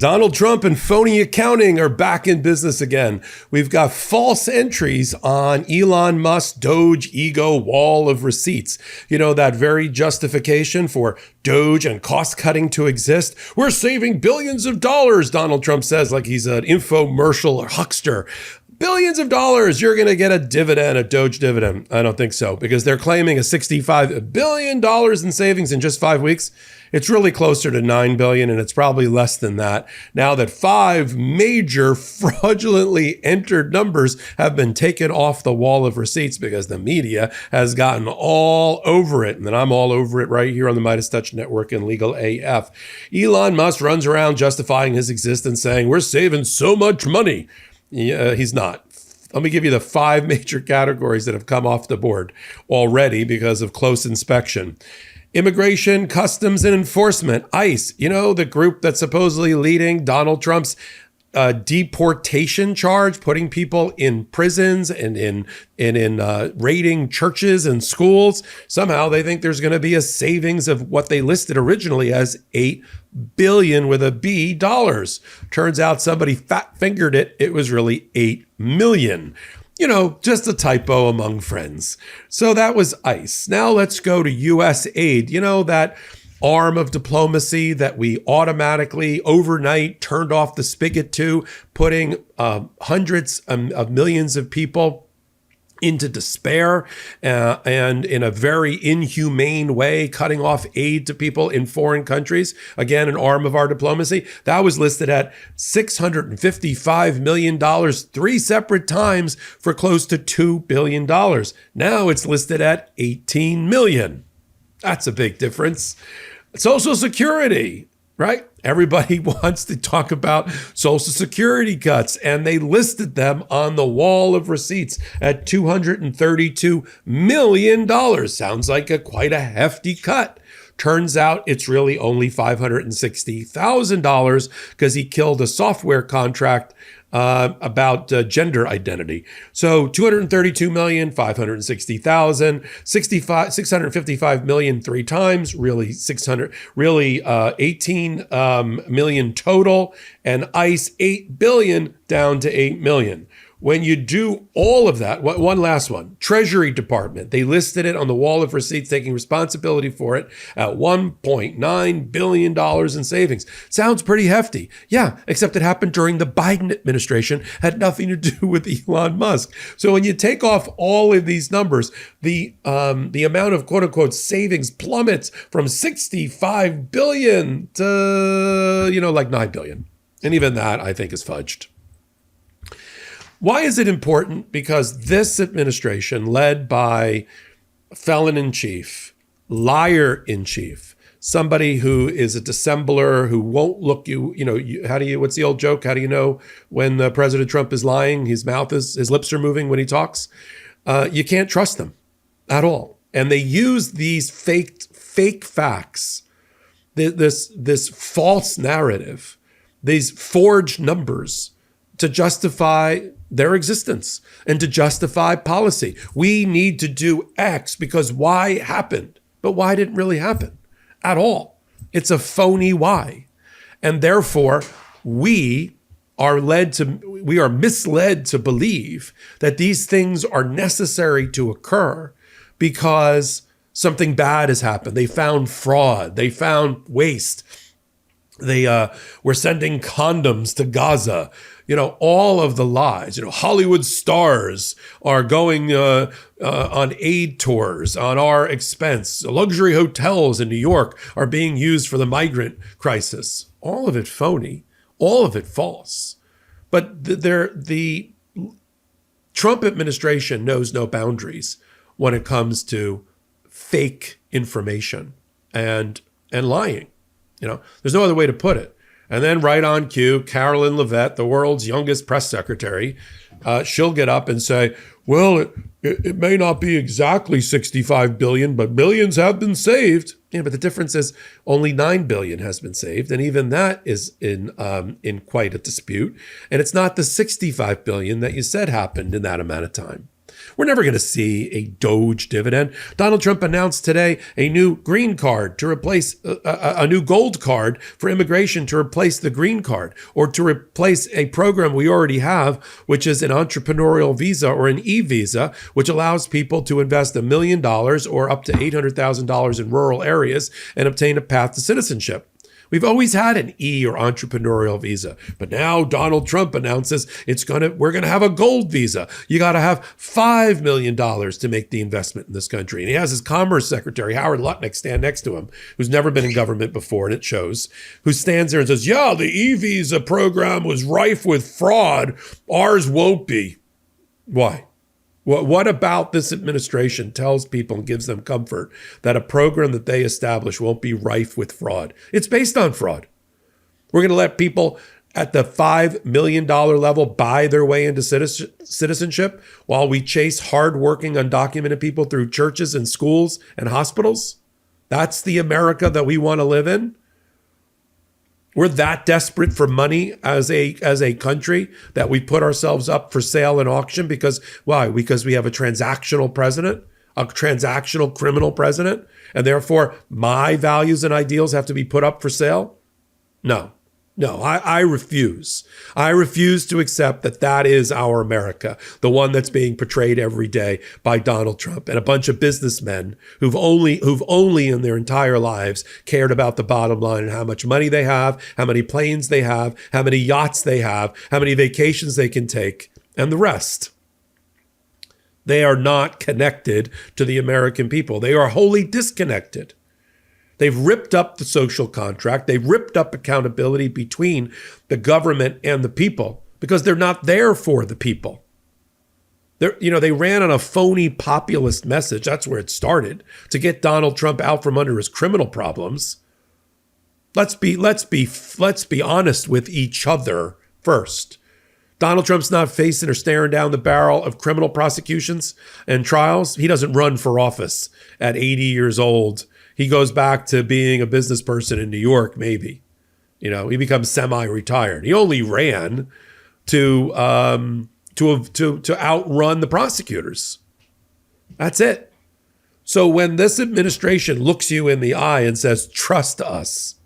Donald Trump and phony accounting are back in business again. We've got false entries on Elon Musk's Doge ego wall of receipts. You know, that very justification for Doge and cost cutting to exist. We're saving billions of dollars, Donald Trump says, like he's an infomercial or huckster. Billions of dollars, you're going to get a dividend, a Doge dividend. I don't think so, because they're claiming a $65 billion in savings in just 5 weeks. It's really closer to $9 billion, and it's probably less than that now that 5 major fraudulently entered numbers have been taken off the wall of receipts because the media has gotten all over it. And then I'm all over it right here on the MeidasTouch Network and Legal AF. Elon Musk runs around justifying his existence, saying, we're saving so much money. Yeah, he's not. Let me give you the 5 major categories that have come off the board already because of close inspection. Immigration, Customs, and Enforcement, ICE, you know, the group that's supposedly leading Donald Trump's deportation charge, putting people in prisons and in raiding churches and schools. Somehow they think there's going to be a savings of what they listed originally as $8 billion with a B dollars. Turns out somebody fat fingered it. It was really 8 million. You know, just a typo among friends. So that was ICE. Now let's go to U.S. aid. You know, that arm of diplomacy that we automatically overnight turned off the spigot to, putting hundreds of millions of people into despair and in a very inhumane way, cutting off aid to people in foreign countries. Again, an arm of our diplomacy. That was listed at $655 million 3 separate times for close to $2 billion. Now it's listed at $18 million. That's a big difference. Social Security, right? Everybody wants to talk about Social Security cuts, and they listed them on the wall of receipts at $232 million. Sounds like quite a hefty cut. Turns out it's really only $560,000 because he killed a software contract about gender identity. So 232 million, 560,000, 655 million 3 times, really 18 million total, and ICE 8 billion down to 8 million. When you do all of that, one last one, Treasury Department, they listed it on the wall of receipts, taking responsibility for it at $1.9 billion in savings. Sounds pretty hefty. Yeah, except it happened during the Biden administration, had nothing to do with Elon Musk. So when you take off all of these numbers, the amount of quote unquote savings plummets from 65 billion to, like 9 billion. And even that I think is fudged. Why is it important? Because this administration, led by felon-in-chief, liar-in-chief, somebody who is a dissembler, who won't look what's the old joke? How do you know when President Trump is lying? His lips are moving when he talks. You can't trust them at all. And they use these fake facts, this false narrative, these forged numbers to justify their existence and to justify policy. We need to do X because Y happened, but Y didn't really happen at all. It's a phony Y. And therefore, we are misled to believe that these things are necessary to occur because something bad has happened. They found fraud. They found waste. They were sending condoms to Gaza. All of the lies. Hollywood stars are going on aid tours on our expense. Luxury hotels in New York are being used for the migrant crisis. All of it phony. All of it false. But the Trump administration knows no boundaries when it comes to fake information and lying. There's no other way to put it. And then right on cue, Carolyn Levitt, the world's youngest press secretary, she'll get up and say, well, it may not be exactly 65 billion, but billions have been saved. But the difference is only 9 billion has been saved. And even that is in quite a dispute. And it's not the 65 billion that you said happened in that amount of time. We're never going to see a DOGE dividend. Donald Trump announced today a new green card to replace a new gold card for immigration to replace the green card, or to replace a program we already have, which is an entrepreneurial visa or an e-visa, which allows people to invest $1 million or up to $800,000 in rural areas and obtain a path to citizenship. We've always had an E or entrepreneurial visa, but now Donald Trump announces we're gonna have a gold visa. You got to have $5 million to make the investment in this country. And he has his Commerce Secretary, Howard Lutnick, stand next to him, who's never been in government before, and it shows, who stands there and says, yeah, the e-visa program was rife with fraud. Ours won't be. Why? What about this administration tells people and gives them comfort that a program that they establish won't be rife with fraud? It's based on fraud. We're going to let people at the $5 million level buy their way into citizenship while we chase hardworking, undocumented people through churches and schools and hospitals? That's the America that we want to live in? We're that desperate for money as a country that we put ourselves up for sale and auction because, why? Because we have a transactional president, a transactional criminal president, and therefore my values and ideals have to be put up for sale? No, I refuse. I refuse to accept that is our America, the one that's being portrayed every day by Donald Trump and a bunch of businessmen who've only in their entire lives cared about the bottom line and how much money they have, how many planes they have, how many yachts they have, how many vacations they can take, and the rest. They are not connected to the American people. They are wholly disconnected. They've ripped up the social contract. They've ripped up accountability between the government and the people because they're not there for the people. They ran on a phony populist message. That's where it started, to get Donald Trump out from under his criminal problems. Let's be honest with each other first. Donald Trump's not facing or staring down the barrel of criminal prosecutions and trials. He doesn't run for office at 80 years old. He goes back to being a business person in New York, maybe. He becomes semi-retired. He only ran to outrun the prosecutors. That's it. So when this administration looks you in the eye and says, trust us,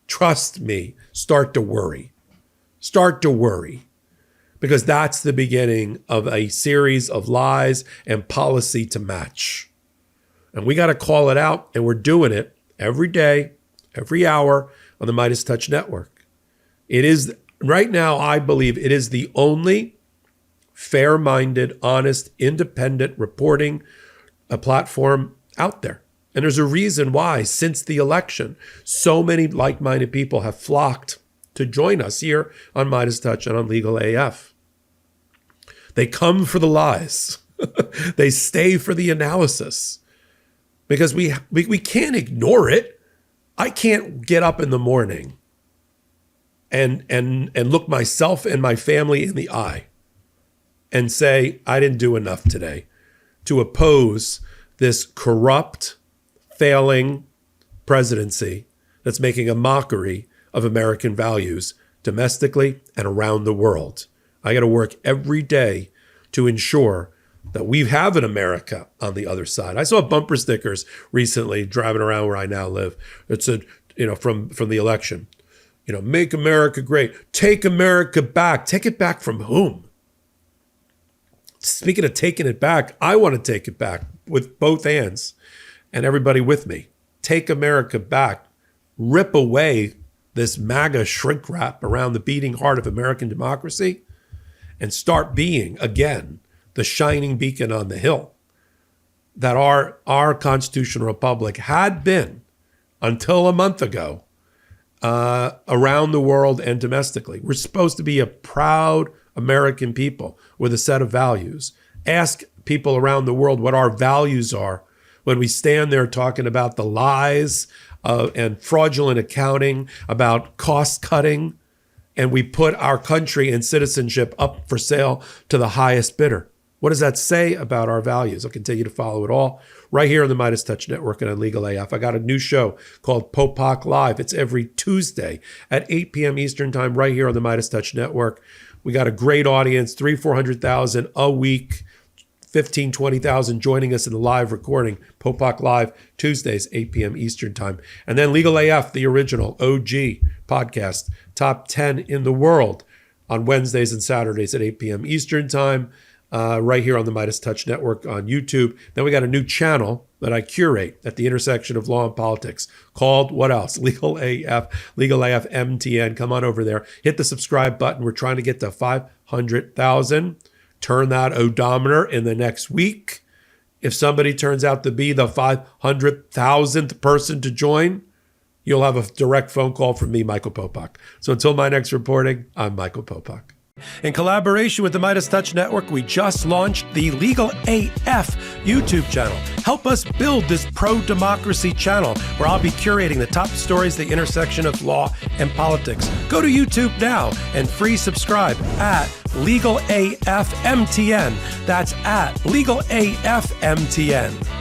trust me, start to worry. Start to worry. Because that's the beginning of a series of lies and policy to match. And we got to call it out, and we're doing it every day, every hour on the MeidasTouch network. It is, right now, I believe it is the only fair-minded, honest, independent reporting platform out there. And there's a reason why, since the election, so many like-minded people have flocked to join us here on MeidasTouch and on Legal AF. They come for the lies. They stay for the analysis. Because we can't ignore it. I can't get up in the morning and look myself and my family in the eye and say, I didn't do enough today to oppose this corrupt, failing presidency that's making a mockery of American values domestically and around the world. I got to work every day to ensure that we have an America on the other side. I saw bumper stickers recently driving around where I now live. It said, from the election, make America great. Take America back. Take it back from whom? Speaking of taking it back, I want to take it back with both hands and everybody with me. Take America back. Rip away this MAGA shrink wrap around the beating heart of American democracy and start being, again, the shining beacon on the hill that our constitutional republic had been until a month ago around the world and domestically. We're supposed to be a proud American people with a set of values. Ask people around the world what our values are when we stand there talking about the lies and fraudulent accounting, about cost cutting, and we put our country and citizenship up for sale to the highest bidder. What does that say about our values? I'll continue to follow it all right here on the MeidasTouch Network and on Legal AF. I got a new show called Popok Live. It's every Tuesday at 8 p.m. Eastern Time right here on the MeidasTouch Network. We got a great audience, 400,000 a week, 15, 20,000 joining us in the live recording, Popok Live, Tuesdays, 8 p.m. Eastern Time. And then Legal AF, the original OG podcast, top 10 in the world on Wednesdays and Saturdays at 8 p.m. Eastern Time, right here on the MeidasTouch Network on YouTube. Then we got a new channel that I curate at the intersection of law and politics called, what else? Legal AF MTN. Come on over there. Hit the subscribe button. We're trying to get to 500,000. Turn that odometer in the next week. If somebody turns out to be the 500,000th person to join, you'll have a direct phone call from me, Michael Popok. So until my next reporting, I'm Michael Popok. In collaboration with the MeidasTouch Network, we just launched the Legal AF YouTube channel. Help us build this pro-democracy channel where I'll be curating the top stories at the intersection of law and politics. Go to YouTube now and free subscribe at Legal AF MTN. That's at Legal AF MTN.